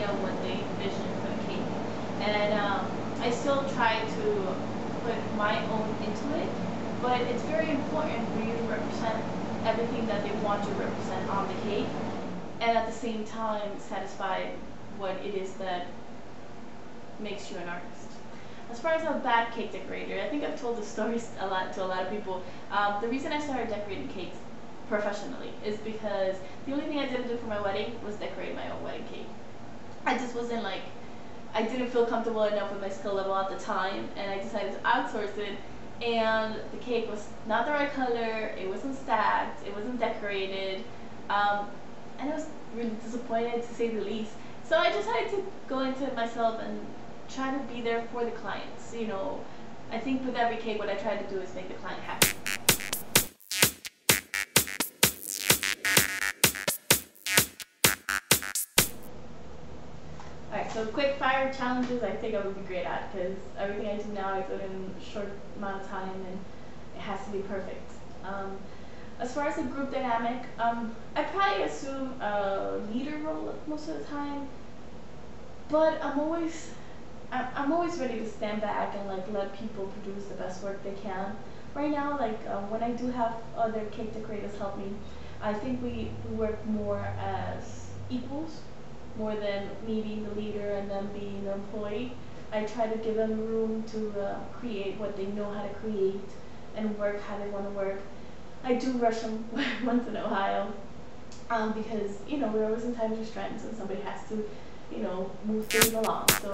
idea of what they envision for the cake. And I still try to put my own into it, but it's very important for you to represent everything that they want to represent on the cake, and at the same time satisfy what it is that makes you an artist. As far as a bad cake decorator, I think I've told the stories to a lot of people. The reason I started decorating cakes professionally is because the only thing I didn't do for my wedding was decorate my own wedding cake. I just wasn't like, I didn't feel comfortable enough with my skill level at the time, and I decided to outsource it. And the cake was not the right color, it wasn't stacked, it wasn't decorated, and I was really disappointed to say the least. So I decided to go into it myself and try to be there for the clients. You know, I think with every cake, what I try to do is make the client happy. Alright, so quick fire challenges I think I would be great at, because everything I do now I do it in a short amount of time and it has to be perfect. As far as the group dynamic, I probably assume a leader role most of the time, but I'm always ready to stand back and like let people produce the best work they can. Right now, like when I do have other cake decorators help me, I think we work more as equals, more than me being the leader and them being the employee. I try to give them room to create what they know how to create and work how they want to work. I do rush them once in a while because, you know, we're always in time restraints and somebody has to, you know, move things along. So,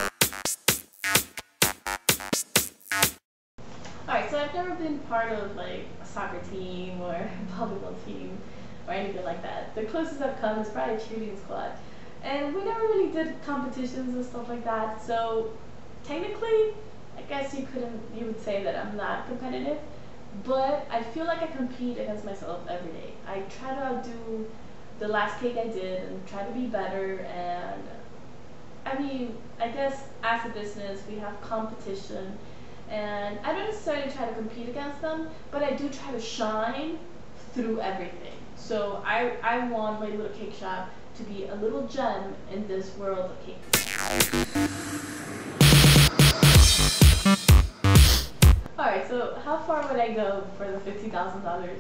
alright, so I've never been part of like a soccer team or a volleyball team or anything like that. The closest I've come is probably a cheerleading squad. And we never really did competitions and stuff like that, so technically, I guess you would say that I'm not competitive, but I feel like I compete against myself every day. I try to outdo the last cake I did and try to be better, and I mean, I guess as a business we have competition, and I don't necessarily try to compete against them, but I do try to shine through everything. So I want my little cake shop to be a little gem in this world of cake. Alright, so how far would I go for the $50,000?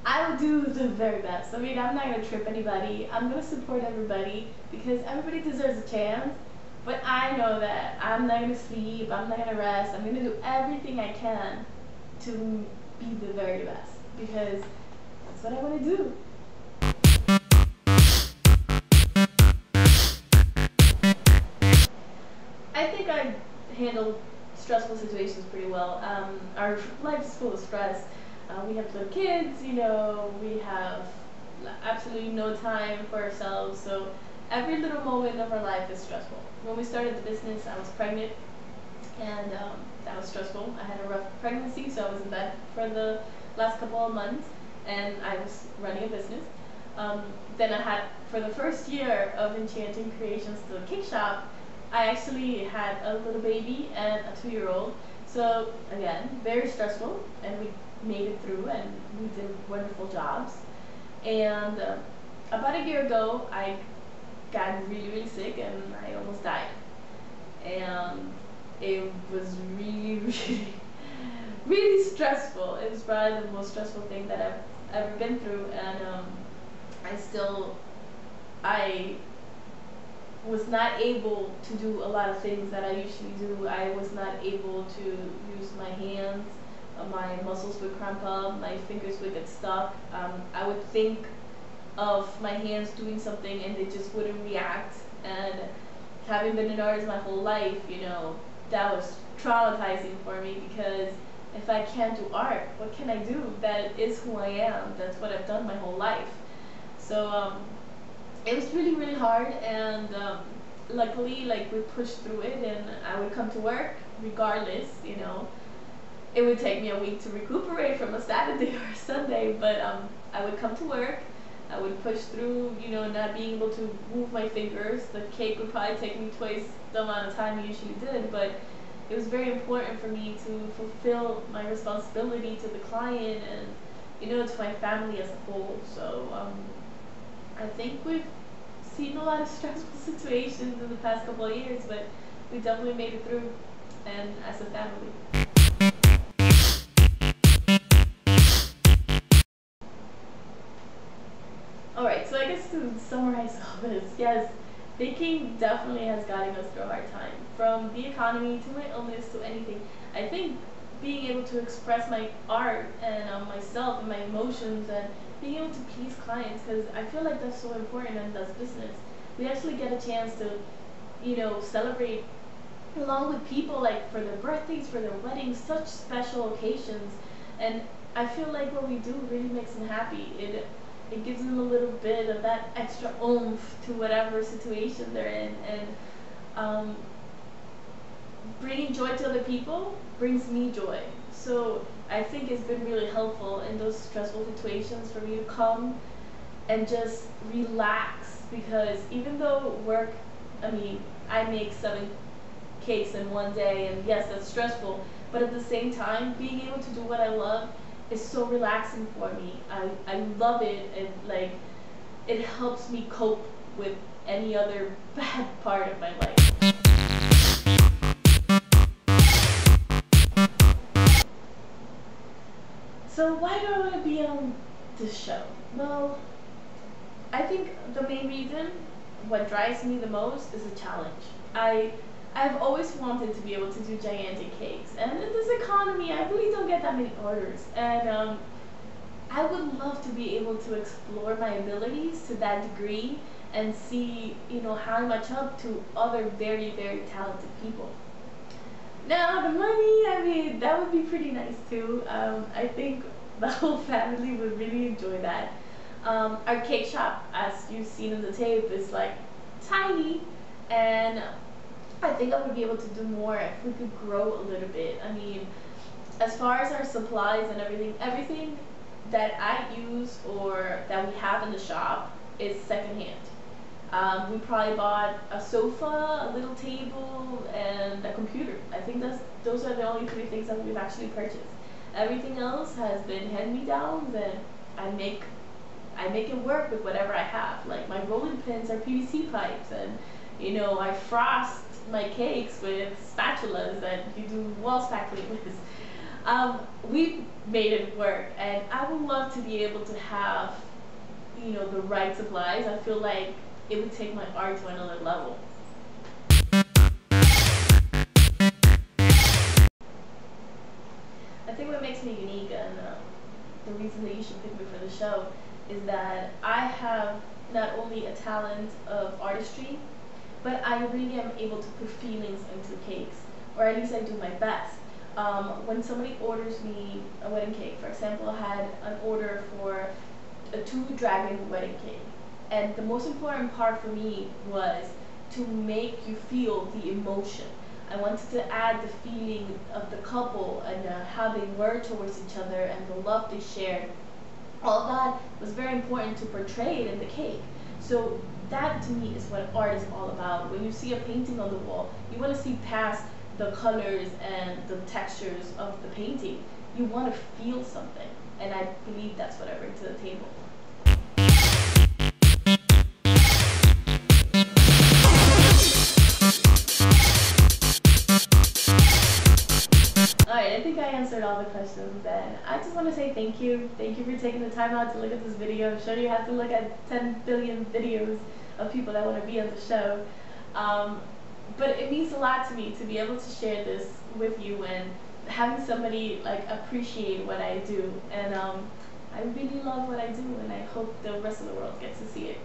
I would do the very best. I mean, I'm not going to trip anybody. I'm going to support everybody because everybody deserves a chance. But I know that I'm not going to sleep, I'm not going to rest. I'm going to do everything I can to be the very best because that's what I want to do. I think I handle stressful situations pretty well. Our life is full of stress. We have little kids, you know, we have absolutely no time for ourselves, so every little moment of our life is stressful. When we started the business, I was pregnant, and that was stressful. I had a rough pregnancy, so I was in bed for the last couple of months, and I was running a business. Then I had, for the first year of Enchanting Creations, the cake shop, I actually had a little baby and a 2-year-old. So again, very stressful, and we made it through and we did wonderful jobs. And about a year ago, I got really, really sick and I almost died. And it was really, really, really stressful. It was probably the most stressful thing that I've ever been through, and I was not able to do a lot of things that I usually do. I was not able to use my hands. My muscles would cramp up, my fingers would get stuck. I would think of my hands doing something and they just wouldn't react. And having been an artist my whole life, you know, that was traumatizing for me because if I can't do art, what can I do? That is who I am. That's what I've done my whole life. So it was really, really hard, and luckily, like, we pushed through it, and I would come to work regardless, you know. It would take me a week to recuperate from a Saturday or a Sunday, but I would come to work, I would push through, you know, not being able to move my fingers. The cake would probably take me twice the amount of time it usually did, but it was very important for me to fulfill my responsibility to the client and, you know, to my family as a whole. So I think we've seen a lot of stressful situations in the past couple of years, but we definitely made it through, and as a family. Alright, so I guess to summarize all this, yes, baking definitely has gotten us through a hard time. From the economy to my illness to anything. I think being able to express my art and myself and my emotions and being able to please clients, because I feel like that's so important and that's business. We actually get a chance to, celebrate along with people, like for their birthdays, for their weddings, such special occasions. And I feel like what we do really makes them happy. It gives them a little bit of that extra oomph to whatever situation they're in, and um, bringing joy to other people brings me joy. So I think it's been really helpful in those stressful situations for me to come and just relax, because even though work, I mean, I make 7 cakes in one day, and yes, that's stressful, but at the same time, being able to do what I love is so relaxing for me. I love it, and like, it helps me cope with any other bad part of my life. So why do I want to be on this show? Well, I think the main reason, what drives me the most, is a challenge. I've always wanted to be able to do gigantic cakes, and in this economy, I really don't get that many orders. And I would love to be able to explore my abilities to that degree and see, how I match up to other very, very talented people. Now, the money, I mean, that would be pretty nice too. I think the whole family would really enjoy that. Our cake shop, as you've seen in the tape, is like tiny, and I think I would be able to do more if we could grow a little bit. I mean, as far as our supplies and everything that I use or that we have in the shop is secondhand. We probably bought a sofa, a little table, and a computer. I think those are the only 3 things that we've actually purchased. Everything else has been hand-me-downs, and I make it work with whatever I have. Like my rolling pins are PVC pipes, and I frost my cakes with spatulas that you do wall spackling with. We made it work, and I would love to be able to have the right supplies. I feel like it would take my art to another level. I think what makes me unique, and the reason that you should pick me for the show, is that I have not only a talent of artistry, but I really am able to put feelings into cakes, or at least I do my best. When somebody orders me a wedding cake, for example, I had an order for a 2-dragon wedding cake. And the most important part for me was to make you feel the emotion. I wanted to add the feeling of the couple and how they were towards each other and the love they shared. All that was very important to portray it in the cake. So that to me is what art is all about. When you see a painting on the wall, you want to see past the colors and the textures of the painting. You want to feel something, and I believe that's what I bring to the table. Alright, I think I answered all the questions, and I just want to say thank you. Thank you for taking the time out to look at this video. I'm sure you have to look at 10 billion videos of people that want to be on the show. But it means a lot to me to be able to share this with you and having somebody like appreciate what I do. And I really love what I do, and I hope the rest of the world gets to see it.